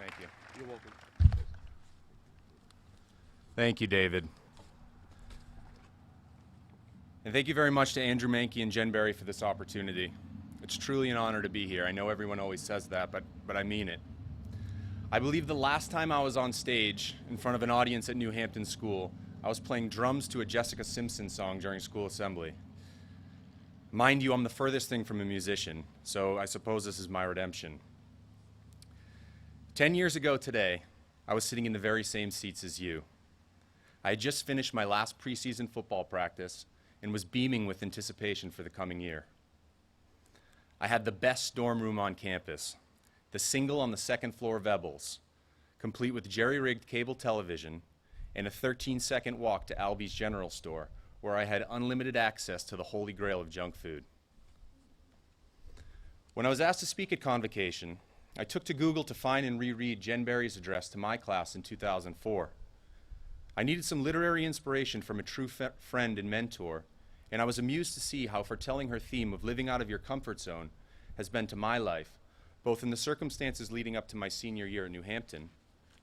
Thank you. You're welcome. Thank you, David. And thank you very much to Andrew Mankey and Jen Berry for this opportunity. It's truly an honor to be here. I know everyone always says that, but I mean it. I believe the last time I was on stage in front of an audience at New Hampton School, I was playing drums to a Jessica Simpson song during school assembly. Mind you, I'm the furthest thing from a musician, so I suppose this is my redemption. 10 years ago today, I was sitting in the very same seats as you. I had just finished my last preseason football practice and was beaming with anticipation for the coming year. I had the best dorm room on campus, the single on the second floor of Ebbels, complete with jerry-rigged cable television and a 13-second walk to Albi's General Store, where I had unlimited access to the holy grail of junk food. When I was asked to speak at Convocation, I took to Google to find and reread Jen Berry's address to my class in 2004. I needed some literary inspiration from a true friend and mentor, and I was amused to see how foretelling her theme of living out of your comfort zone has been to my life, both in the circumstances leading up to my senior year at New Hampton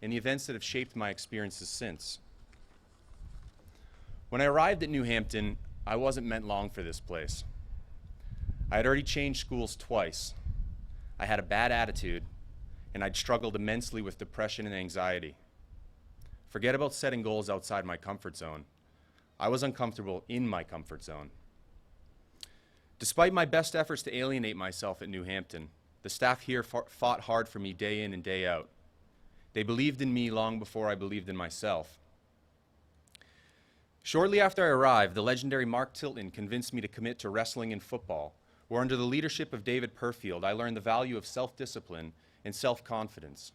and the events that have shaped my experiences since. When I arrived at New Hampton, I wasn't meant long for this place. I had already changed schools twice. I had a bad attitude, and I'd struggled immensely with depression and anxiety. Forget about setting goals outside my comfort zone. I was uncomfortable in my comfort zone. Despite my best efforts to alienate myself at New Hampton, the staff here fought hard for me day in and day out. They believed in me long before I believed in myself. Shortly after I arrived, the legendary Mark Tilton convinced me to commit to wrestling and football, where under the leadership of David Perfield, I learned the value of self-discipline and self-confidence,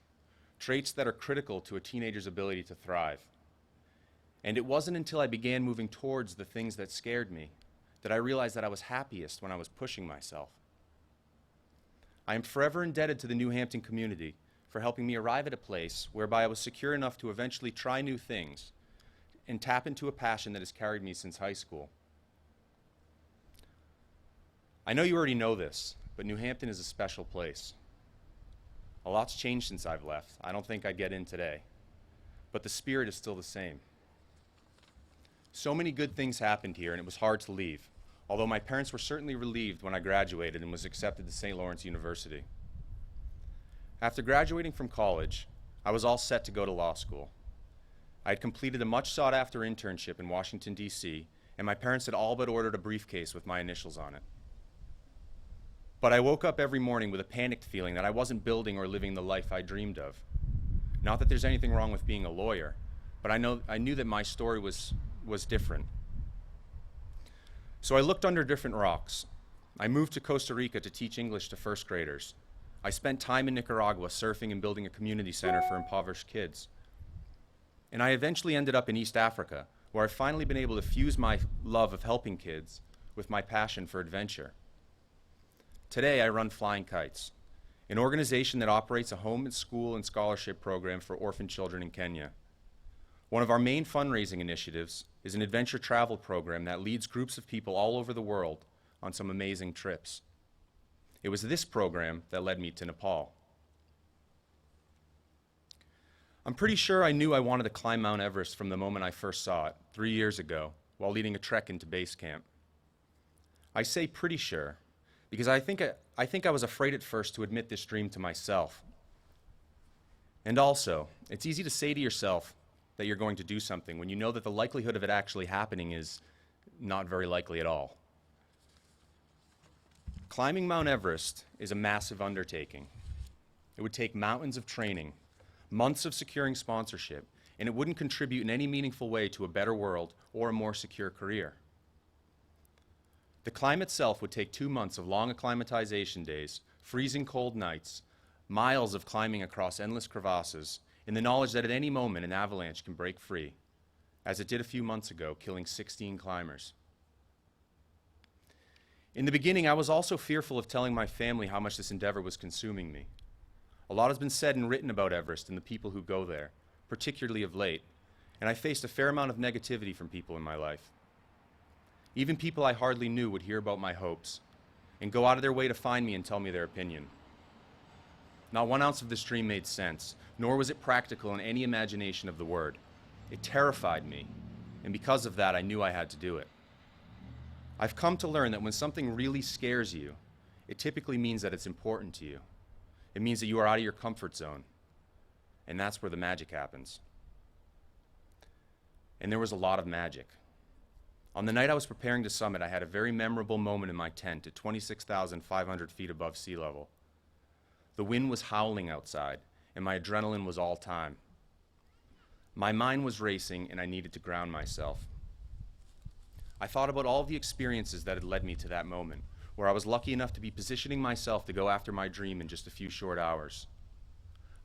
traits that are critical to a teenager's ability to thrive. And it wasn't until I began moving towards the things that scared me that I realized that I was happiest when I was pushing myself. I am forever indebted to the New Hampton community for helping me arrive at a place whereby I was secure enough to eventually try new things and tap into a passion that has carried me since high school. I know you already know this, but New Hampton is a special place. A lot's changed since I've left. I don't think I'd get in today, but the spirit is still the same. So many good things happened here, and it was hard to leave, although my parents were certainly relieved when I graduated and was accepted to St. Lawrence University. After graduating from college, I was all set to go to law school. I had completed a much sought-after internship in Washington, D.C., and my parents had all but ordered a briefcase with my initials on it. But I woke up every morning with a panicked feeling that I wasn't building or living the life I dreamed of. Not that there's anything wrong with being a lawyer, but I knew that my story was different. So I looked under different rocks. I moved to Costa Rica to teach English to first graders. I spent time in Nicaragua surfing and building a community center for impoverished kids. And I eventually ended up in East Africa, where I've finally been able to fuse my love of helping kids with my passion for adventure. Today, I run Flying Kites, an organization that operates a home and school and scholarship program for orphan children in Kenya. One of our main fundraising initiatives is an adventure travel program that leads groups of people all over the world on some amazing trips. It was this program that led me to Nepal. I'm pretty sure I knew I wanted to climb Mount Everest from the moment I first saw it, 3 years ago, while leading a trek into base camp. I say pretty sure, because I think I was afraid at first to admit this dream to myself. And also, it's easy to say to yourself that you're going to do something when you know that the likelihood of it actually happening is not very likely at all. Climbing Mount Everest is a massive undertaking. It would take mountains of training, months of securing sponsorship, and it wouldn't contribute in any meaningful way to a better world or a more secure career. The climb itself would take 2 months of long acclimatization days, freezing cold nights, miles of climbing across endless crevasses, in the knowledge that at any moment an avalanche can break free, as it did a few months ago, killing 16 climbers. In the beginning, I was also fearful of telling my family how much this endeavor was consuming me. A lot has been said and written about Everest and the people who go there, particularly of late, and I faced a fair amount of negativity from people in my life. Even people I hardly knew would hear about my hopes and go out of their way to find me and tell me their opinion. Not 1 ounce of this dream made sense, nor was it practical in any imagination of the word. It terrified me, and because of that, I knew I had to do it. I've come to learn that when something really scares you, it typically means that it's important to you. It means that you are out of your comfort zone, and that's where the magic happens. And there was a lot of magic. On the night I was preparing to summit, I had a very memorable moment in my tent at 26,500 feet above sea level. The wind was howling outside, and my adrenaline was all time. My mind was racing, and I needed to ground myself. I thought about all the experiences that had led me to that moment, where I was lucky enough to be positioning myself to go after my dream in just a few short hours.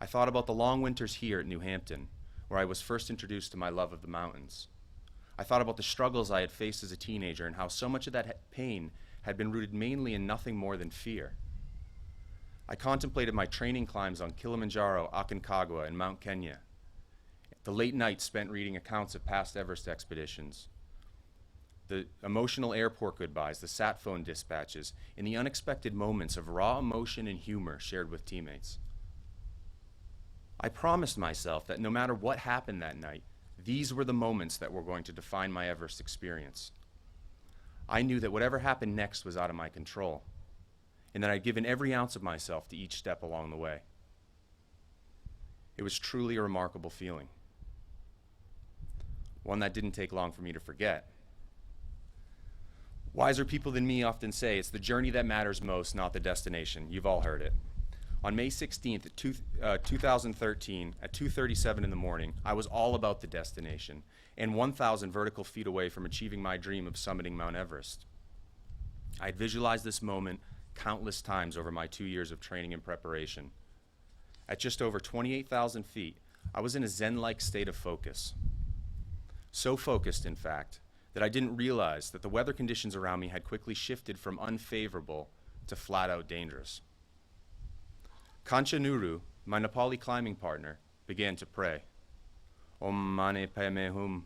I thought about the long winters here at New Hampton, where I was first introduced to my love of the mountains. I thought about the struggles I had faced as a teenager and how so much of that pain had been rooted mainly in nothing more than fear. I contemplated my training climbs on Kilimanjaro, Aconcagua, and Mount Kenya, the late nights spent reading accounts of past Everest expeditions, the emotional airport goodbyes, the sat phone dispatches, and the unexpected moments of raw emotion and humor shared with teammates. I promised myself that no matter what happened that night, these were the moments that were going to define my Everest experience. I knew that whatever happened next was out of my control, and that I'd given every ounce of myself to each step along the way. It was truly a remarkable feeling, one that didn't take long for me to forget. Wiser people than me often say it's the journey that matters most, not the destination. You've all heard it. On May 16th, 2013, at 2:37 in the morning, I was all about the destination and 1,000 vertical feet away from achieving my dream of summiting Mount Everest. I had visualized this moment countless times over my 2 years of training and preparation. At just over 28,000 feet, I was in a Zen-like state of focus. So focused, in fact, that I didn't realize that the weather conditions around me had quickly shifted from unfavorable to flat-out dangerous. Kanchanuru, my Nepali climbing partner, began to pray. Om Mani Padme Hum.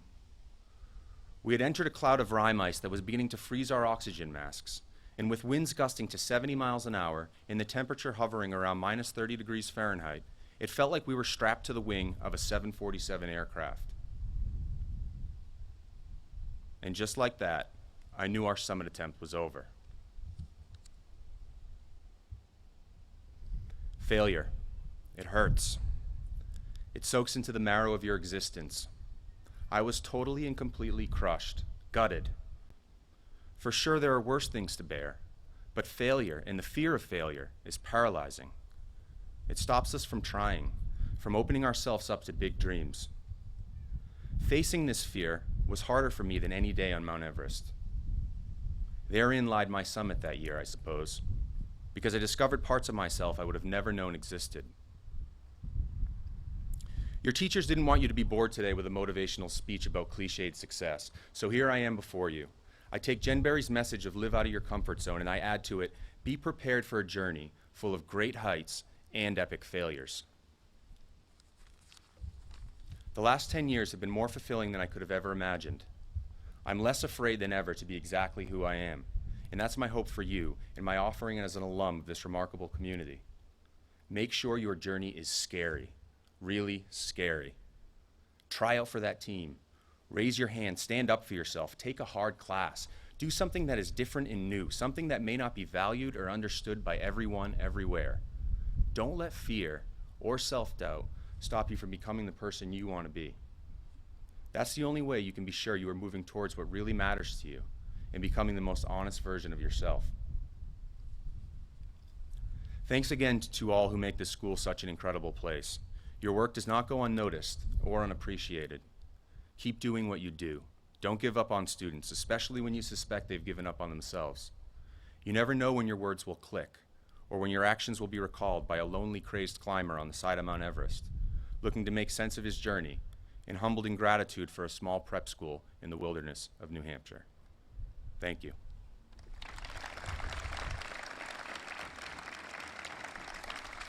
We had entered a cloud of rime ice that was beginning to freeze our oxygen masks, and with winds gusting to 70 miles an hour and the temperature hovering around minus 30 degrees Fahrenheit, it felt like we were strapped to the wing of a 747 aircraft. And just like that, I knew our summit attempt was over. Failure. It hurts. It soaks into the marrow of your existence. I was totally and completely crushed, gutted. For sure, there are worse things to bear, but failure and the fear of failure is paralyzing. It stops us from trying, from opening ourselves up to big dreams. Facing this fear was harder for me than any day on Mount Everest. Therein lied my summit that year, I suppose, because I discovered parts of myself I would have never known existed. Your teachers didn't want you to be bored today with a motivational speech about cliched success, so here I am before you. I take Jen Berry's message of live out of your comfort zone and I add to it, be prepared for a journey full of great heights and epic failures. The last 10 years have been more fulfilling than I could have ever imagined. I'm less afraid than ever to be exactly who I am, and that's my hope for you and my offering as an alum of this remarkable community. Make sure your journey is scary, really scary. Try out for that team. Raise your hand, stand up for yourself, take a hard class. Do something that is different and new, something that may not be valued or understood by everyone everywhere. Don't let fear or self-doubt stop you from becoming the person you want to be. That's the only way you can be sure you are moving towards what really matters to you and becoming the most honest version of yourself. Thanks again to all who make this school such an incredible place. Your work does not go unnoticed or unappreciated. Keep doing what you do. Don't give up on students, especially when you suspect they've given up on themselves. You never know when your words will click or when your actions will be recalled by a lonely, crazed climber on the side of Mount Everest, looking to make sense of his journey and humbled in gratitude for a small prep school in the wilderness of New Hampshire. Thank you.